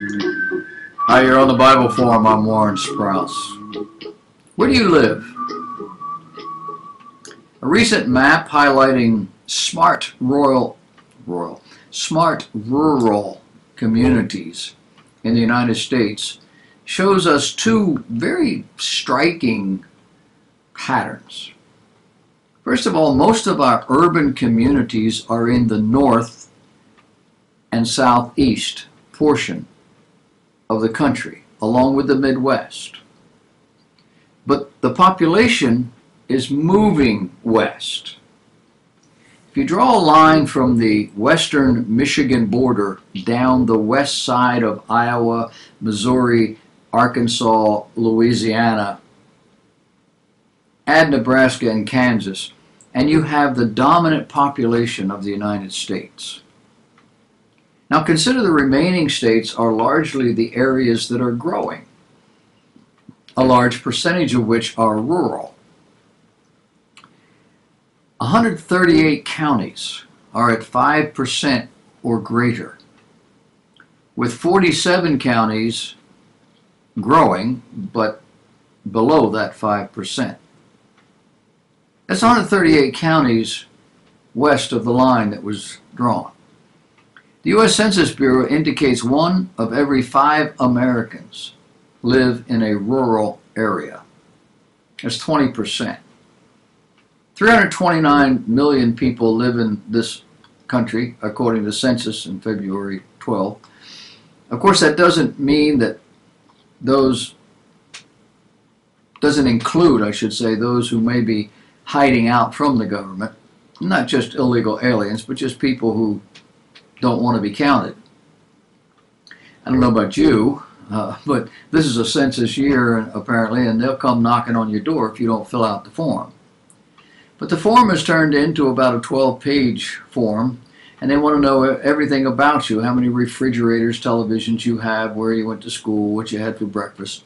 Hi, you're on the Bible Forum. I'm Warren Sprouse. Where do you live? A recent map highlighting smart rural communities in the United States shows us two very striking patterns. First of all, most of our urban communities are in the north and southeast portion of the country, along with the Midwest. But the population is moving west. If you draw a line from the western Michigan border down the west side of Iowa, Missouri, Arkansas, Louisiana, add Nebraska and Kansas, and you have the dominant population of the United States. Now consider the remaining states are largely the areas that are growing, a large percentage of which are rural. 138 counties are at 5% or greater, with 47 counties growing but below that 5%. That's 138 counties west of the line that was drawn. The U.S. Census Bureau indicates 1 of every 5 Americans live in a rural area. That's 20%. 329 million people live in this country, according to the census in February 12. Of course, that doesn't mean that doesn't include, I should say, those who may be hiding out from the government. Not just illegal aliens, but just people who don't want to be counted. I don't know about you, but this is a census year apparently, and they'll come knocking on your door if you don't fill out the form. But the form is turned into about a 12-page form, and they want to know everything about you, how many refrigerators, televisions you have, where you went to school, what you had for breakfast.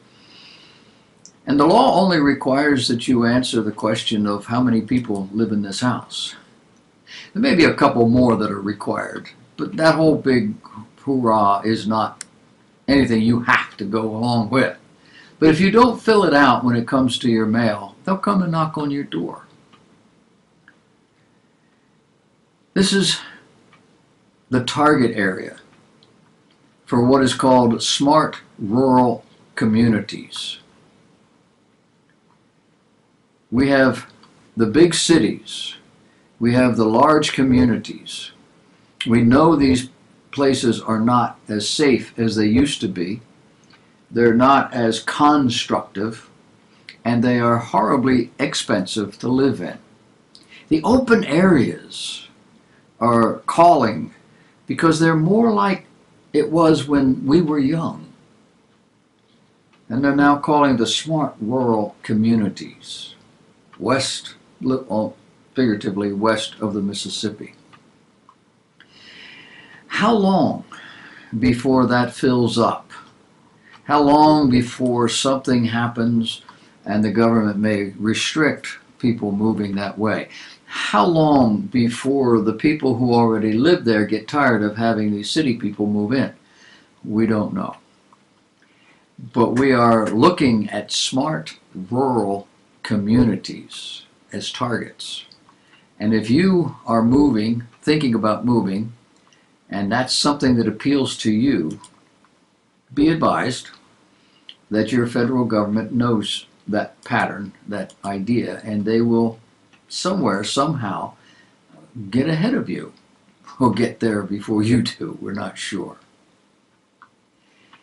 And the law only requires that you answer the question of how many people live in this house. There may be a couple more that are required, but that whole big hoorah is not anything you have to go along with. But if you don't fill it out when it comes to your mail, they'll come and knock on your door. This is the target area for what is called smart rural communities. We have the big cities. We have the large communities. We know these places are not as safe as they used to be. They're not as constructive, and they are horribly expensive to live in. The open areas are calling because they're more like it was when we were young. And they're now calling the smart rural communities, figuratively west of the Mississippi. How long before that fills up? How long before something happens and the government may restrict people moving that way? How long before the people who already live there get tired of having these city people move in? We don't know. But we are looking at smart rural communities as targets. And if you are moving, thinking about moving, and that's something that appeals to you, be advised that your federal government knows that pattern, that idea, and they will somewhere, somehow, get ahead of you, or get there before you do. We're not sure.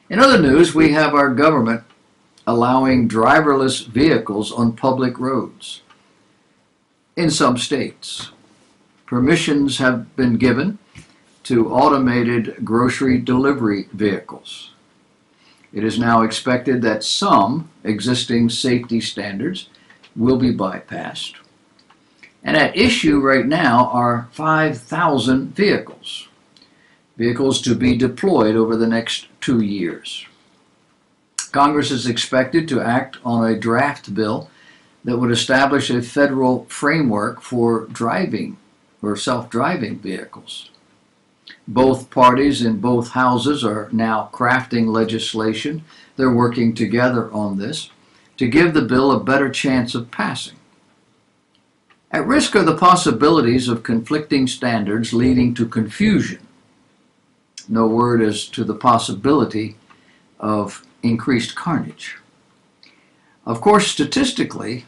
In other news, we have our government allowing driverless vehicles on public roads in some states. Permissions have been given to automated grocery delivery vehicles. It is now expected that some existing safety standards will be bypassed. And at issue right now are 5,000 vehicles to be deployed over the next 2 years. Congress is expected to act on a draft bill that would establish a federal framework for driving or self-driving vehicles. Both parties in both houses are now crafting legislation. They're working together on this to give the bill a better chance of passing. At risk are the possibilities of conflicting standards leading to confusion. No word as to the possibility of increased carnage. Of course, statistically,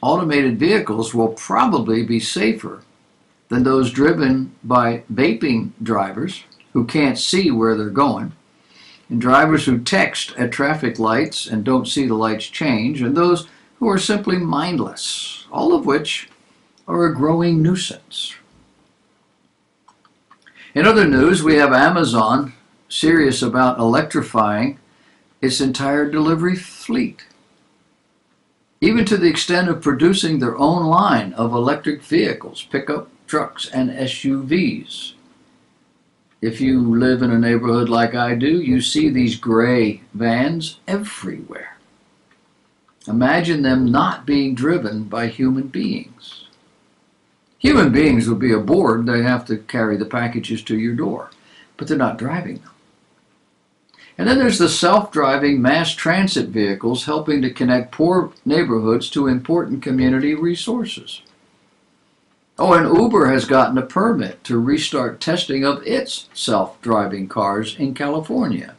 automated vehicles will probably be safer than those driven by vaping drivers who can't see where they're going, and drivers who text at traffic lights and don't see the lights change, and those who are simply mindless, all of which are a growing nuisance. In other news, we have Amazon serious about electrifying its entire delivery fleet, even to the extent of producing their own line of electric vehicles, pickup trucks, and SUVs. If you live in a neighborhood like I do, you see these gray vans everywhere. Imagine them not being driven by human beings. Human beings would be aboard. They have to carry the packages to your door, but they're not driving them. And then there's the self-driving mass transit vehicles helping to connect poor neighborhoods to important community resources. Oh, and Uber has gotten a permit to restart testing of its self-driving cars in California.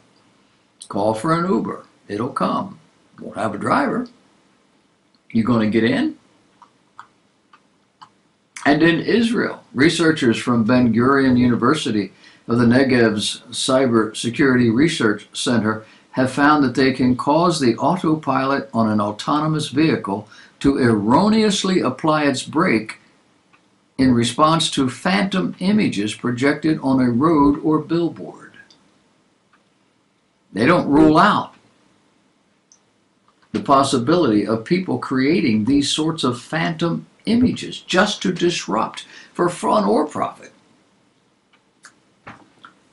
Call for an Uber. It'll come. Won't have a driver. You going to get in? And in Israel, researchers from Ben Gurion University of the Negev's Cyber Security Research Center have found that they can cause the autopilot on an autonomous vehicle to erroneously apply its brake in response to phantom images projected on a road or billboard. They don't rule out the possibility of people creating these sorts of phantom images just to disrupt for fun or profit.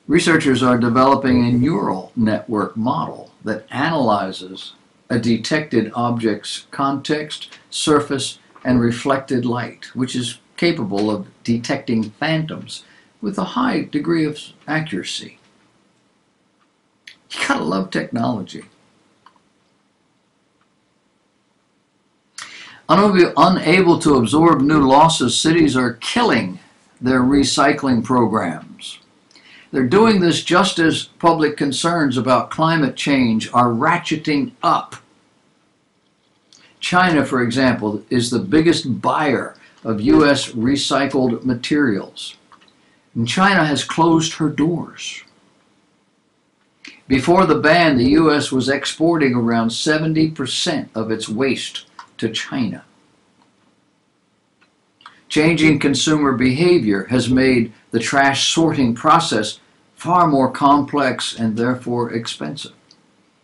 Researchers are developing a neural network model that analyzes a detected object's context, surface, and reflected light, which is capable of detecting phantoms with a high degree of accuracy. You gotta love technology. Unable to absorb new losses, cities are killing their recycling programs. They're doing this just as public concerns about climate change are ratcheting up. China, for example, is the biggest buyer of U.S. recycled materials. And China has closed her doors. Before the ban, the U.S. was exporting around 70% of its waste to China. Changing consumer behavior has made the trash sorting process far more complex and therefore expensive.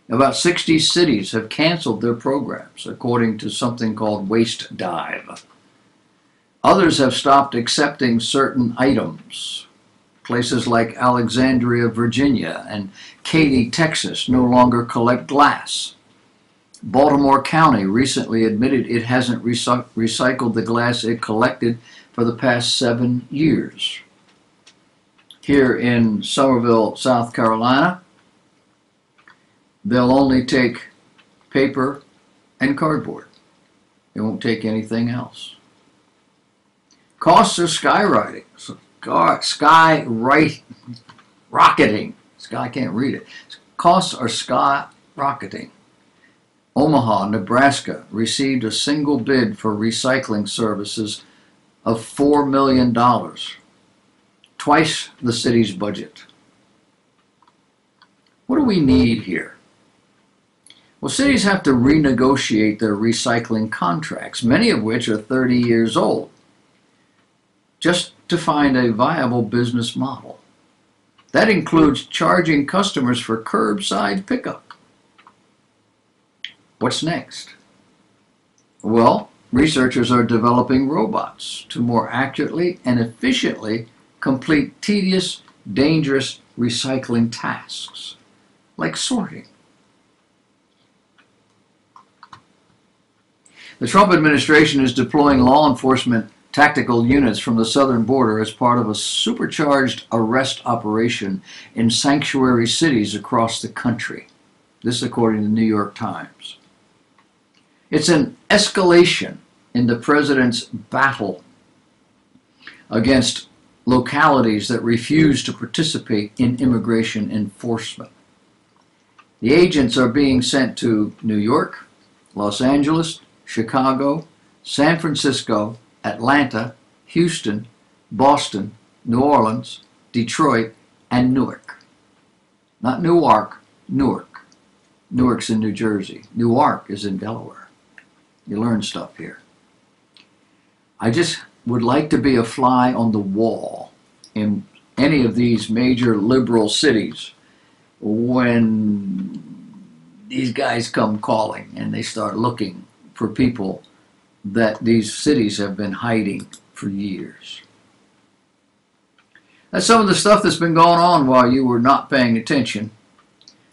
About 60 cities have canceled their programs, according to something called Waste Dive. Others have stopped accepting certain items. Places like Alexandria, Virginia, and Katy, Texas no longer collect glass. Baltimore County recently admitted it hasn't recycled the glass it collected for the past 7 years. Here in Summerville, South Carolina, they'll only take paper and cardboard. They won't take anything else. Costs are skyrocketing. I can't read it. Costs are skyrocketing. Omaha, Nebraska received a single bid for recycling services of $4 million, twice the city's budget. What do we need here? Well, cities have to renegotiate their recycling contracts, many of which are 30 years old, just to find a viable business model. That includes charging customers for curbside pickup. What's next? Well, researchers are developing robots to more accurately and efficiently complete tedious, dangerous recycling tasks, like sorting. The Trump administration is deploying law enforcement tactical units from the southern border as part of a supercharged arrest operation in sanctuary cities across the country. This according to the New York Times. It's an escalation in the president's battle against localities that refuse to participate in immigration enforcement. The agents are being sent to New York, Los Angeles, Chicago, San Francisco, Atlanta, Houston, Boston, New Orleans, Detroit, and Newark. Not Newark, Newark. Newark's in New Jersey. Newark is in Delaware. You learn stuff here. I just would like to be a fly on the wall in any of these major liberal cities when these guys come calling and they start looking for people that these cities have been hiding for years. That's some of the stuff that's been going on while you were not paying attention.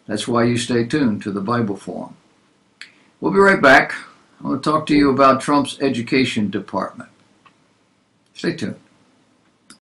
That's why you stay tuned to the Bible Forum. We'll be right back. I want to talk to you about Trump's education department. Stay tuned.